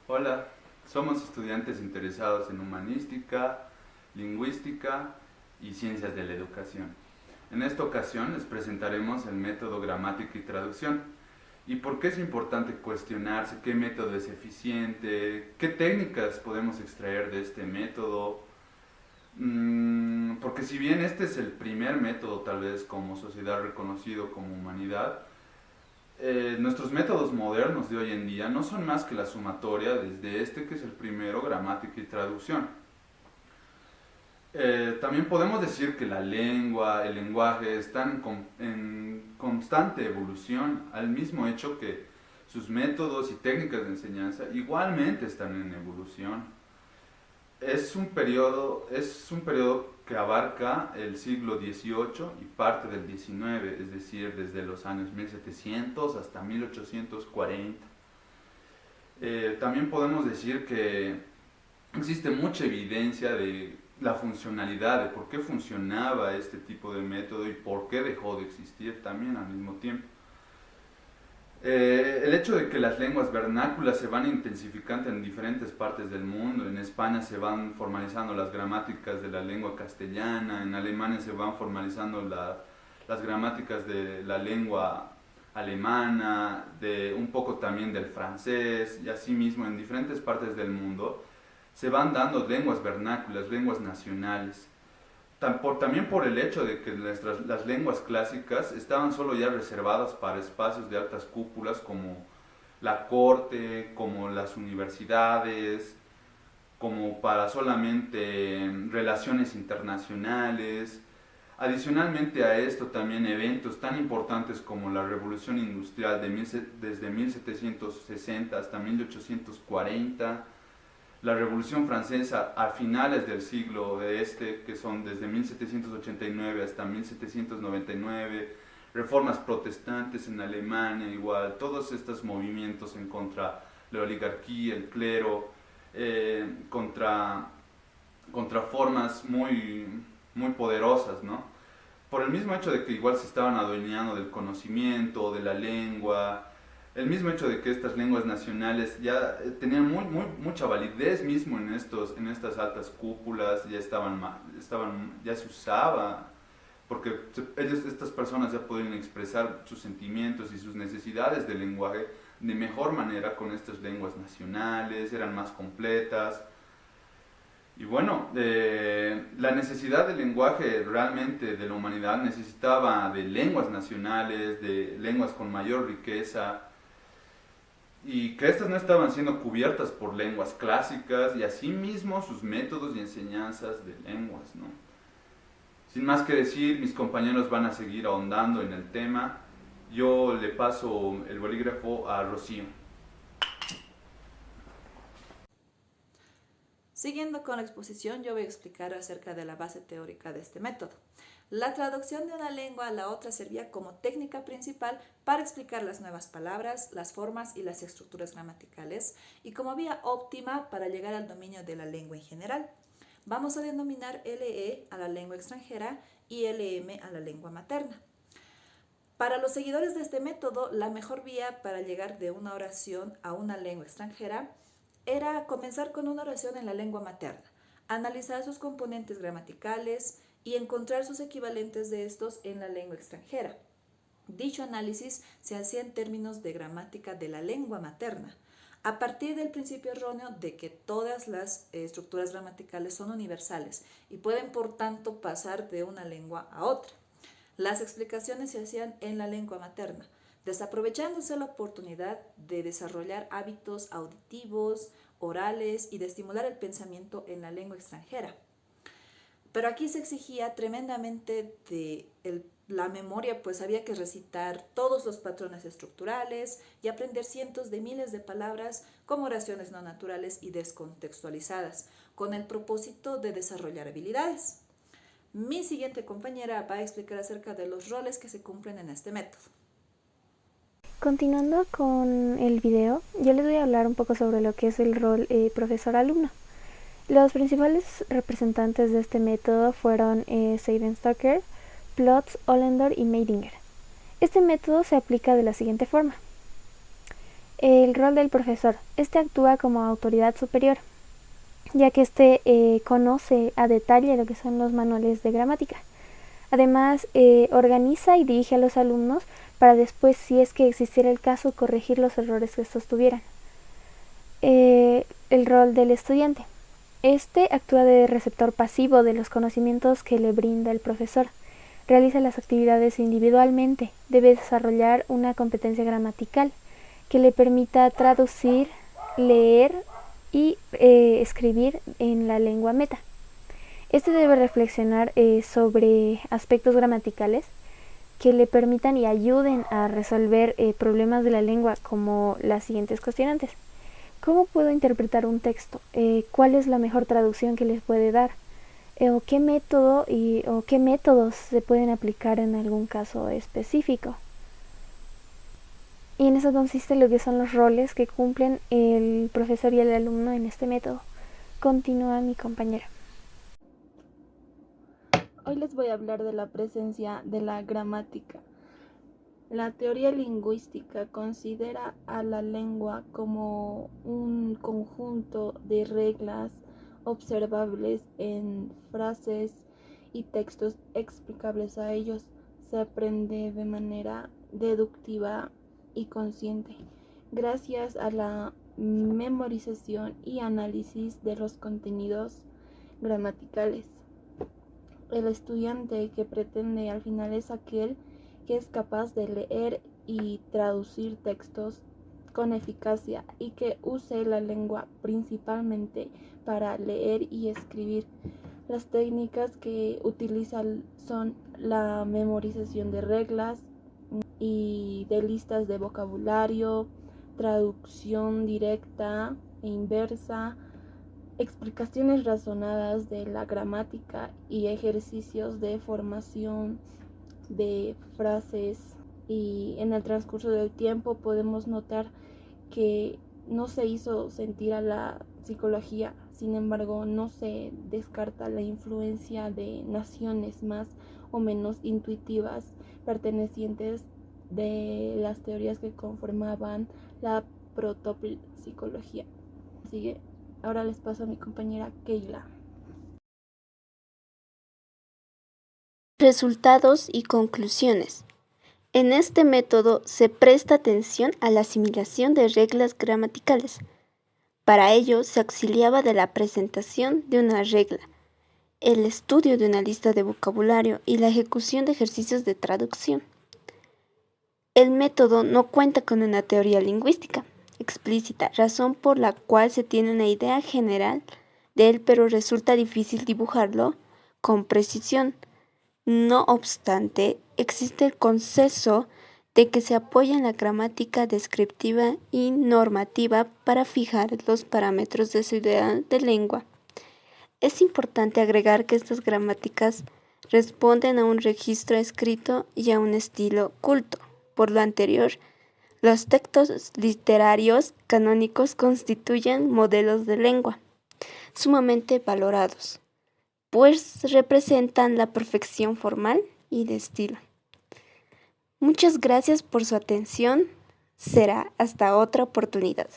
Hola, somos estudiantes interesados en humanística, lingüística y ciencias de la educación. En esta ocasión les presentaremos el método gramática y traducción. ¿Y por qué es importante cuestionarse qué método es eficiente? ¿Qué técnicas podemos extraer de este método? Porque si bien este es el primer método tal vez como sociedad reconocido como humanidad, nuestros métodos modernos de hoy en día no son más que la sumatoria desde este que es el primero, gramática y traducción. También podemos decir que la lengua, el lenguaje están en constante evolución, al mismo hecho que sus métodos y técnicas de enseñanza igualmente están en evolución. Es un periodo que abarca el siglo XVIII y parte del XIX, es decir, desde los años 1700 hasta 1840. También podemos decir que existe mucha evidencia de la funcionalidad, de por qué funcionaba este tipo de método y por qué dejó de existir también al mismo tiempo. El hecho de que las lenguas vernáculas se van intensificando en diferentes partes del mundo, en España se van formalizando las gramáticas de la lengua castellana, en Alemania se van formalizando las gramáticas de la lengua alemana, de un poco también del francés, y asimismo en diferentes partes del mundo se van dando lenguas vernáculas, lenguas nacionales. También por el hecho de que las lenguas clásicas estaban solo ya reservadas para espacios de altas cúpulas como la corte, como las universidades, como para solamente relaciones internacionales. Adicionalmente a esto, también eventos tan importantes como la Revolución Industrial desde 1760 hasta 1840, la Revolución Francesa a finales del siglo de que son desde 1789 hasta 1799, reformas protestantes en Alemania, igual, todos estos movimientos en contra de la oligarquía, el clero, contra formas muy poderosas, ¿no? Por el mismo hecho de que igual se estaban adueñando del conocimiento, de la lengua, el mismo hecho de que estas lenguas nacionales ya tenían mucha validez mismo en estas altas cúpulas, ya se usaba, porque estas personas ya podían expresar sus sentimientos y sus necesidades del lenguaje de mejor manera con estas lenguas nacionales, eran más completas. Y bueno, la necesidad del lenguaje realmente de la humanidad necesitaba de lenguas nacionales, de lenguas con mayor riqueza, y que estas no estaban siendo cubiertas por lenguas clásicas y asimismo sus métodos y enseñanzas de lenguas, ¿no? Sin más que decir, mis compañeros van a seguir ahondando en el tema. Yo le paso el bolígrafo a Rocío. Siguiendo con la exposición, yo voy a explicar acerca de la base teórica de este método. La traducción de una lengua a la otra servía como técnica principal para explicar las nuevas palabras, las formas y las estructuras gramaticales y como vía óptima para llegar al dominio de la lengua en general. Vamos a denominar LE a la lengua extranjera y LM a la lengua materna. Para los seguidores de este método, la mejor vía para llegar de una oración a una lengua extranjera era comenzar con una oración en la lengua materna, analizar sus componentes gramaticales y encontrar sus equivalentes de estos en la lengua extranjera. Dicho análisis se hacía en términos de gramática de la lengua materna, a partir del principio erróneo de que todas las estructuras gramaticales son universales y pueden por tanto pasar de una lengua a otra. Las explicaciones se hacían en la lengua materna, desaprovechándose la oportunidad de desarrollar hábitos auditivos, orales y de estimular el pensamiento en la lengua extranjera. Pero aquí se exigía tremendamente de la memoria, pues había que recitar todos los patrones estructurales y aprender cientos de miles de palabras como oraciones no naturales y descontextualizadas, con el propósito de desarrollar habilidades. Mi siguiente compañera va a explicar acerca de los roles que se cumplen en este método. Continuando con el video, yo les voy a hablar un poco sobre lo que es el rol profesor-alumno. Los principales representantes de este método fueron Seidenstocker, Plotz, Ollendorff y Meidinger. Este método se aplica de la siguiente forma. El rol del profesor. Este actúa como autoridad superior, ya que conoce a detalle lo que son los manuales de gramática. Además, organiza y dirige a los alumnos para después, si es que existiera el caso, corregir los errores que estos tuvieran. El rol del estudiante. Este actúa de receptor pasivo de los conocimientos que le brinda el profesor. Realiza las actividades individualmente. Debe desarrollar una competencia gramatical que le permita traducir, leer y escribir en la lengua meta. Este debe reflexionar sobre aspectos gramaticales que le permitan y ayuden a resolver problemas de la lengua, como las siguientes cuestionantes. ¿Cómo puedo interpretar un texto? ¿Cuál es la mejor traducción que les puede dar? ¿O qué método o qué métodos se pueden aplicar en algún caso específico? Y en eso consiste lo que son los roles que cumplen el profesor y el alumno en este método. Continúa mi compañera. Hoy les voy a hablar de la presencia de la gramática. La teoría lingüística considera a la lengua como un conjunto de reglas observables en frases y textos explicables a ellos. Se aprende de manera deductiva y consciente, gracias a la memorización y análisis de los contenidos gramaticales. El estudiante que pretende al final es aquel que es capaz de leer y traducir textos con eficacia y que use la lengua principalmente para leer y escribir. Las técnicas que utilizan son la memorización de reglas y de listas de vocabulario, traducción directa e inversa, explicaciones razonadas de la gramática y ejercicios de formación de frases. Y en el transcurso del tiempo podemos notar que no se hizo sentir a la psicología. Sin embargo, no se descarta la influencia de naciones más o menos intuitivas pertenecientes de las teorías que conformaban la protopsicología. Sigue. Ahora les paso a mi compañera Keila. Resultados y conclusiones. En este método se presta atención a la asimilación de reglas gramaticales. Para ello se auxiliaba de la presentación de una regla, el estudio de una lista de vocabulario y la ejecución de ejercicios de traducción. El método no cuenta con una teoría lingüística explícita, razón por la cual se tiene una idea general de él, pero resulta difícil dibujarlo con precisión. No obstante, existe el consenso de que se apoya en la gramática descriptiva y normativa para fijar los parámetros de su idea de lengua. Es importante agregar que estas gramáticas responden a un registro escrito y a un estilo culto. Por lo anterior, los textos literarios canónicos constituyen modelos de lengua sumamente valorados, pues representan la perfección formal y de estilo. Muchas gracias por su atención. Será hasta otra oportunidad.